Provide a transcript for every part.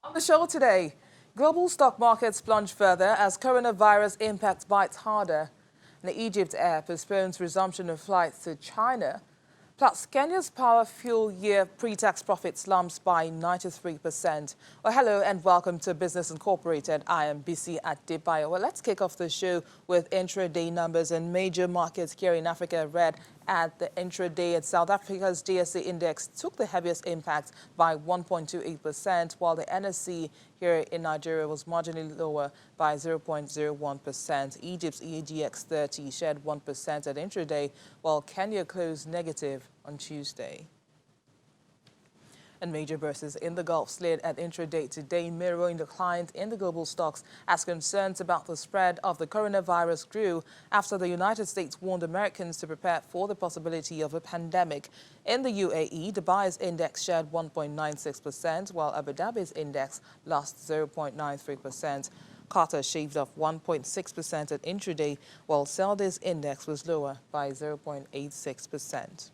On the show today, global stock markets plunge further as coronavirus impact bites harder. And Egypt Air postpones resumption of flights to China. Plus, Kenya's power fuel year pre-tax profit slumps by 93%. Well, hello and welcome to Business Incorporated. I am BC at Debayo. Well, let's kick off the show with intraday numbers, and major markets here in Africa read at the intraday. And South Africa's DSE index took the heaviest impact by 1.28%, while the NSE here in Nigeria was marginally lower by 0.01%. Egypt's EGX 30 shed 1% at intraday, while Kenya closed negative on Tuesday. And major bourses in the Gulf slid at intraday today, mirroring the declines in the global stocks as concerns about the spread of the coronavirus grew after the United States warned Americans to prepare for the possibility of a pandemic. In the UAE, Dubai's index shed 1.96%, while Abu Dhabi's index lost 0.93%. Qatar shaved off 1.6% at intraday, while Saudi's index was lower by 0.86%.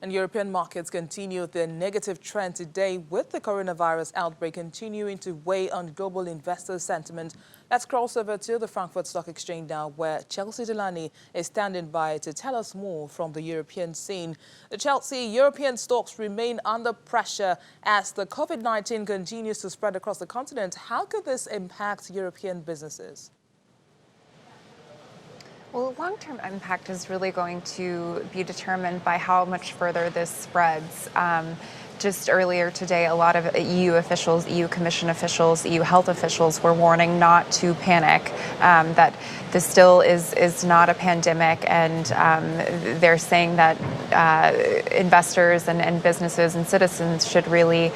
And European markets continue their negative trend today, with the coronavirus outbreak continuing to weigh on global investor sentiment. Let's cross over to the Frankfurt Stock Exchange now, where Chelsea Delany is standing by to tell us more from the European scene. Chelsea, European stocks remain under pressure as the COVID-19 continues to spread across the continent. How could this impact European businesses? Well, the long-term impact is really going to be determined by how much further this spreads. Just earlier today, a lot of EU officials, EU Commission officials, EU health officials were warning not to panic, that this still is not a pandemic, and they're saying that investors and businesses and citizens should really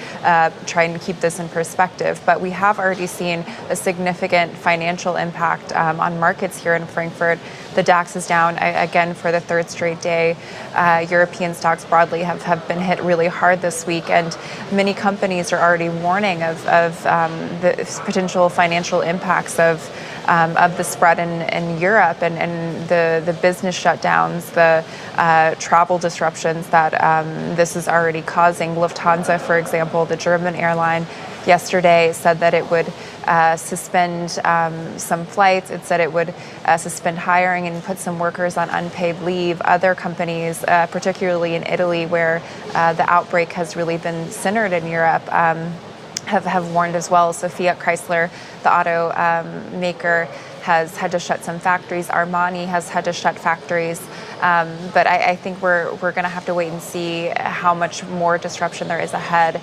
try and keep this in perspective. But we have already seen a significant financial impact on markets here in Frankfurt. The DAX is down again for the third straight day. European stocks broadly have been hit really hard this week, and many companies are already warning of the potential financial impacts of the spread in Europe and the business shutdowns, the travel disruptions that this is already causing. Lufthansa, for example, the German airline, yesterday said that it would suspend some flights. It said it would suspend hiring and put some workers on unpaid leave. Other companies, particularly in Italy, where the outbreak has really been centered in Europe, have warned as well. So Fiat Chrysler, the auto maker, has had to shut some factories. Armani has had to shut factories. But I think we're going to have to wait and see how much more disruption there is ahead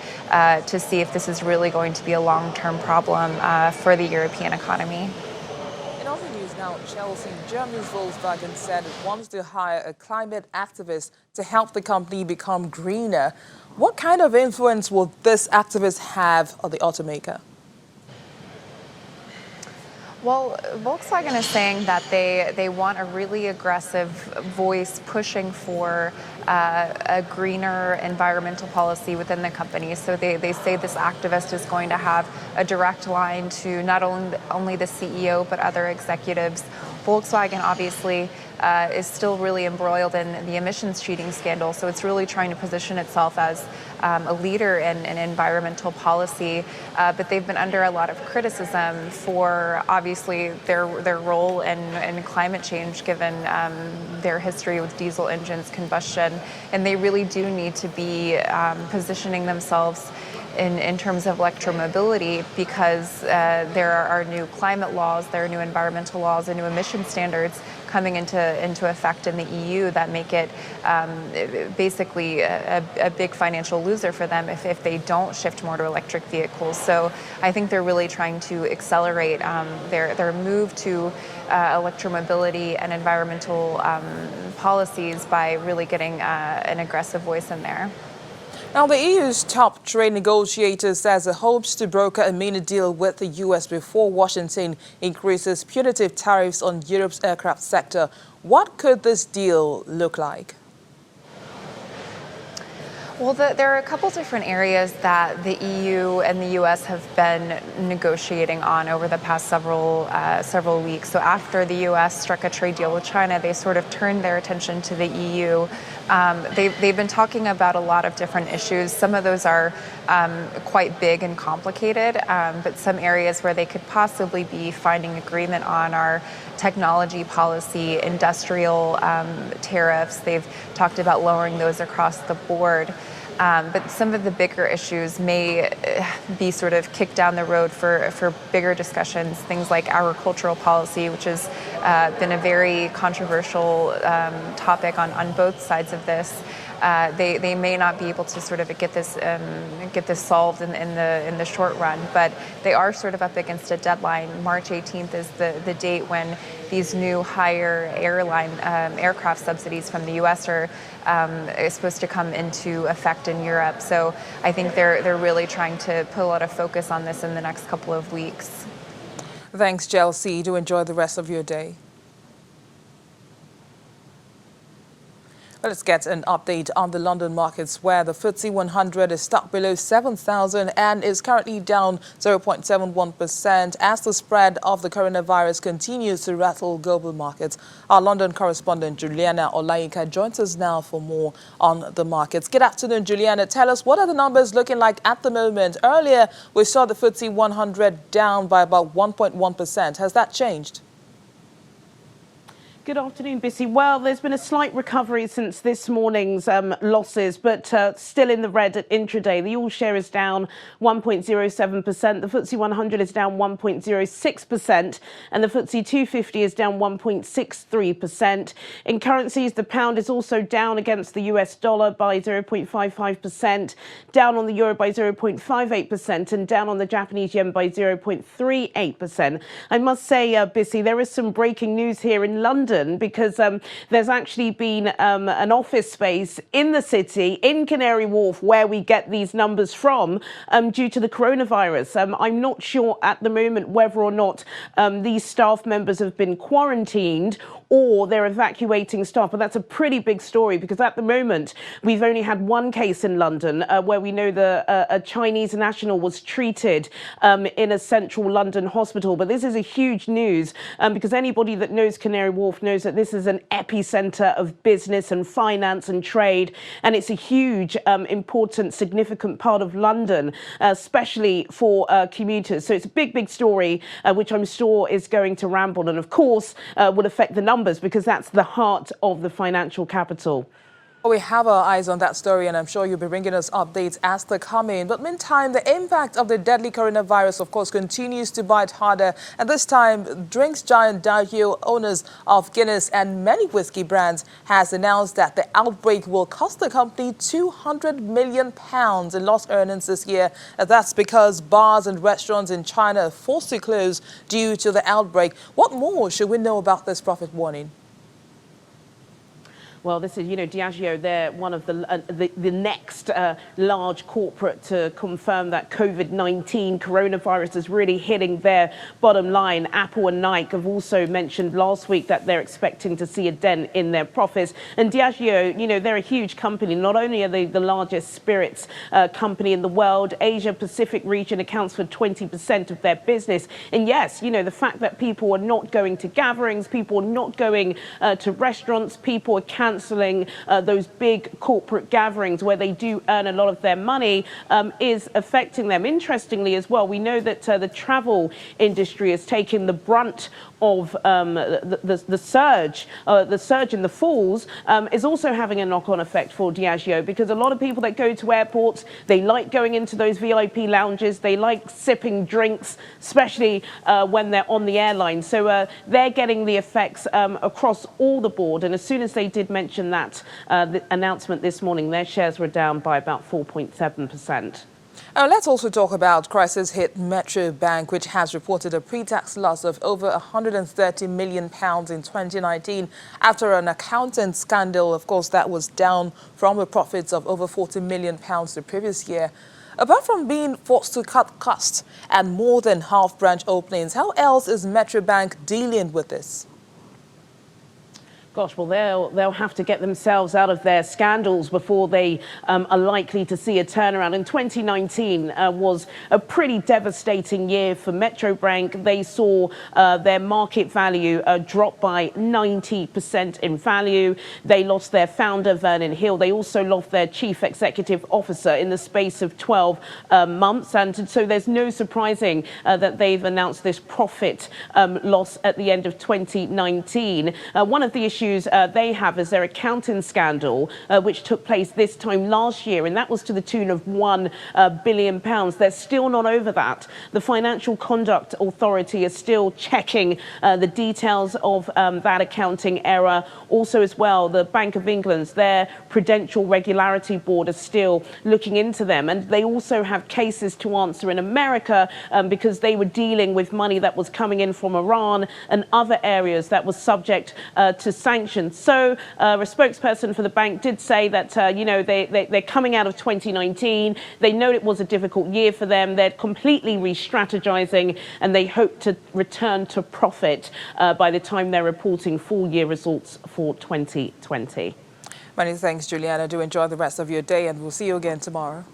to see if this is really going to be a long-term problem for the European economy. In other news now, Chelsea, Germany's Volkswagen said it wants to hire a climate activist to help the company become greener. What kind of influence will this activist have on the automaker? Well, Volkswagen is saying that they want a really aggressive voice pushing for a greener environmental policy within the company. So they say this activist is going to have a direct line to not only the CEO, but other executives. Volkswagen obviously is still really embroiled in the emissions cheating scandal, so it's really trying to position itself as a leader in environmental policy, but they've been under a lot of criticism for obviously their role in climate change, given their history with diesel engines, combustion, and they really do need to be positioning themselves in terms of electromobility, because there are new climate laws, there are new environmental laws, and new emission standards coming into effect in the EU that make it basically a big financial loser for them if they don't shift more to electric vehicles. So I think they're really trying to accelerate their move to electromobility and environmental policies by really getting an aggressive voice in there. Now, the EU's top trade negotiator says it hopes to broker a mini deal with the U.S. before Washington increases punitive tariffs on Europe's aircraft sector. What could this deal look like? Well, there are a couple different areas that the EU and the U.S. have been negotiating on over the past several weeks. So after the U.S. struck a trade deal with China, they sort of turned their attention to the EU. They've been talking about a lot of different issues. Some of those are quite big and complicated, but some areas where they could possibly be finding agreement on are technology policy, industrial tariffs. They've talked about lowering those across the board. But some of the bigger issues may be sort of kicked down the road for bigger discussions, things like agricultural policy, which has been a very controversial topic on both sides of this. They may not be able to sort of get this solved in the short run, but they are sort of up against a deadline. March 18th is the date when these new higher aircraft subsidies from the U.S. are supposed to come into effect in Europe. So I think they're really trying to put a lot of focus on this in the next couple of weeks. Thanks, Chelsea. Do enjoy the rest of your day. Let's get an update on the London markets, where the FTSE 100 is stuck below 7,000 and is currently down 0.71% as the spread of the coronavirus continues to rattle global markets. Our London correspondent Juliana Olayinka joins us now for more on the markets. Good afternoon, Juliana. Tell us, what are the numbers looking like at the moment? Earlier, we saw the FTSE 100 down by about 1.1%. Has that changed? Good afternoon, Bissy. Well, there's been a slight recovery since this morning's losses, but still in the red at intraday. The all-share is down 1.07%. The FTSE 100 is down 1.06%, and the FTSE 250 is down 1.63%. In currencies, the pound is also down against the US dollar by 0.55%, down on the euro by 0.58%, and down on the Japanese yen by 0.38%. I must say, Bissy, there is some breaking news here in London, because there's actually been an office space in the city, in Canary Wharf, where we get these numbers from due to the coronavirus. I'm not sure at the moment whether or not these staff members have been quarantined or they're evacuating staff. But that's a pretty big story, because at the moment we've only had one case in London where we know a Chinese national was treated in a central London hospital. But this is a huge news because anybody that knows Canary Wharf knows that this is an epicenter of business and finance and trade, and it's a huge, important, significant part of London, especially for commuters. So it's a big story, which I'm sure is going to ramble, and of course will affect the numbers, because that's the heart of the financial capital. We have our eyes on that story, and I'm sure you'll be bringing us updates as they come in. But meantime, the impact of the deadly coronavirus, of course, continues to bite harder. And this time, drinks giant Diageo, owners of Guinness and many whiskey brands, has announced that the outbreak will cost the company £200 million in lost earnings this year. And that's because bars and restaurants in China are forced to close due to the outbreak. What more should we know about this profit warning? Well, this is, Diageo, they're one of the next large corporate to confirm that COVID-19 coronavirus is really hitting their bottom line. Apple and Nike have also mentioned last week that they're expecting to see a dent in their profits. And Diageo, they're a huge company. Not only are they the largest spirits company in the world, Asia Pacific region accounts for 20% of their business. And yes, the fact that people are not going to gatherings, people are not going to restaurants, people are canceling those big corporate gatherings where they do earn a lot of their money is affecting them. Interestingly as well, we know that the travel industry is taking the brunt of the surge. The surge in the falls is also having a knock-on effect for Diageo, because a lot of people that go to airports, they like going into those VIP lounges, they like sipping drinks, especially when they're on the airline. So they're getting the effects across all the board. And as soon as they did mention that the announcement this morning, their shares were down by about 4.7%. Let's also talk about crisis-hit Metro Bank, which has reported a pre-tax loss of over £130 million in 2019 after an accounting scandal. Of course, that was down from the profits of over £40 million the previous year. Apart from being forced to cut costs and more than half branch openings, how else is Metro Bank dealing with this? Gosh, well, they'll have to get themselves out of their scandals before they are likely to see a turnaround. And 2019 was a pretty devastating year for Metro Bank. They saw their market value drop by 90% in value. They lost their founder, Vernon Hill. They also lost their chief executive officer in the space of 12 months. And so there's no surprising that they've announced this profit loss at the end of 2019. One of the issues they have is their accounting scandal, which took place this time last year, and that was to the tune of £1 billion. They're still not over that. The Financial Conduct Authority is still checking the details of that accounting error. Also, as well, the Bank of England's, their Prudential Regularity Board is still looking into them, and they also have cases to answer in America because they were dealing with money that was coming in from Iran and other areas that was subject to sanctions. So a spokesperson for the bank did say that, they're coming out of 2019. They know it was a difficult year for them. They're completely re-strategizing, and they hope to return to profit by the time they're reporting full-year results for 2020. Many thanks, Juliana. Do enjoy the rest of your day, and we'll see you again tomorrow.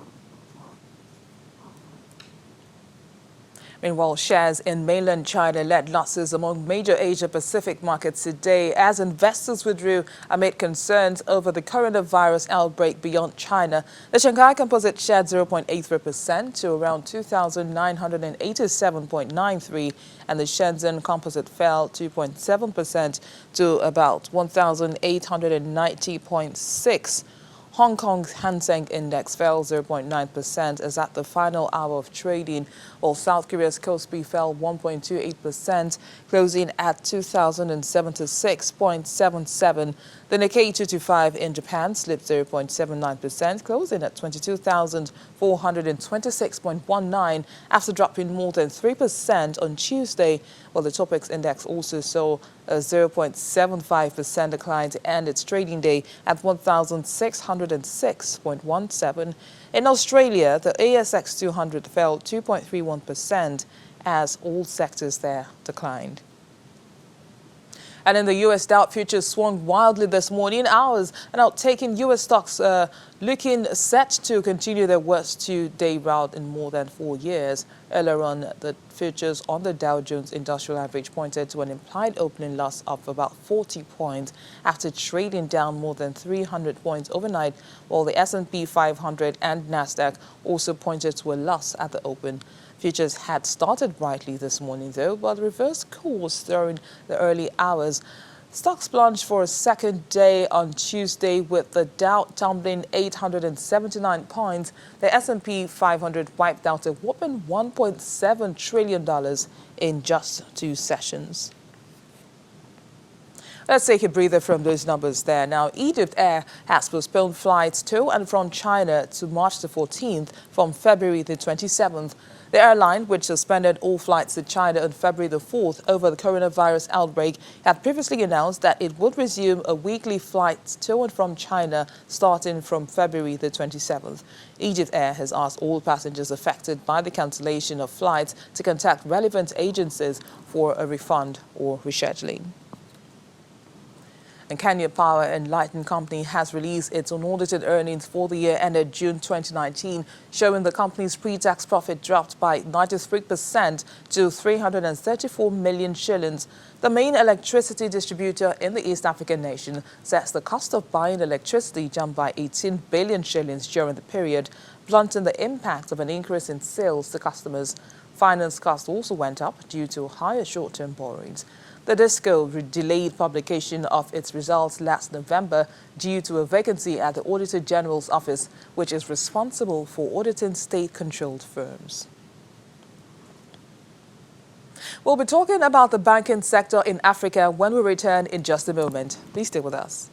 Meanwhile, shares in mainland China led losses among major Asia-Pacific markets today as investors withdrew amid concerns over the coronavirus outbreak beyond China. The Shanghai Composite shed 0.83% to around 2,987.93, and the Shenzhen Composite fell 2.7% to about 1,890.6. Hong Kong's Hang Seng Index fell 0.9% as at the final hour of trading, while South Korea's Kospi fell 1.28%, closing at 2,076.77. The Nikkei 225 in Japan slipped 0.79%, closing at 22,426.19 after dropping more than 3% on Tuesday, while the Topix Index also saw a 0.75% decline to end its trading day at 1,606.17. In Australia, the ASX 200 fell 2.31% as all sectors there declined. And in the U.S., Dow futures swung wildly this morning, hours and outtaking U.S. stocks looking set to continue their worst two-day rout in more than 4 years. Earlier on, the futures on the Dow Jones Industrial Average pointed to an implied opening loss of about 40 points after trading down more than 300 points overnight, while the S&P 500 and Nasdaq also pointed to a loss at the open. Futures had started brightly this morning, though, but reversed course during the early hours. Stocks plunged for a second day on Tuesday, with the Dow tumbling 879 points. The S&P 500 wiped out a whopping $1.7 trillion in just 2 sessions. Let's take a breather from those numbers there. Now, Egypt Air has postponed flights to and from China to March the 14th from February the 27th. The airline, which suspended all flights to China on February the 4th over the coronavirus outbreak, had previously announced that it would resume a weekly flight to and from China starting from February the 27th. Egypt Air has asked all passengers affected by the cancellation of flights to contact relevant agencies for a refund or rescheduling. And Kenya Power and Lighting Company has released its unaudited earnings for the year ended June 2019, showing the company's pre-tax profit dropped by 93% to 334 million shillings. The main electricity distributor in the East African nation says the cost of buying electricity jumped by 18 billion shillings during the period, blunting the impact of an increase in sales to customers. Finance costs also went up due to higher short-term borrowings. The DISCO delayed publication of its results last November due to a vacancy at the Auditor General's office, which is responsible for auditing state-controlled firms. We'll be talking about the banking sector in Africa when we return in just a moment. Please stay with us.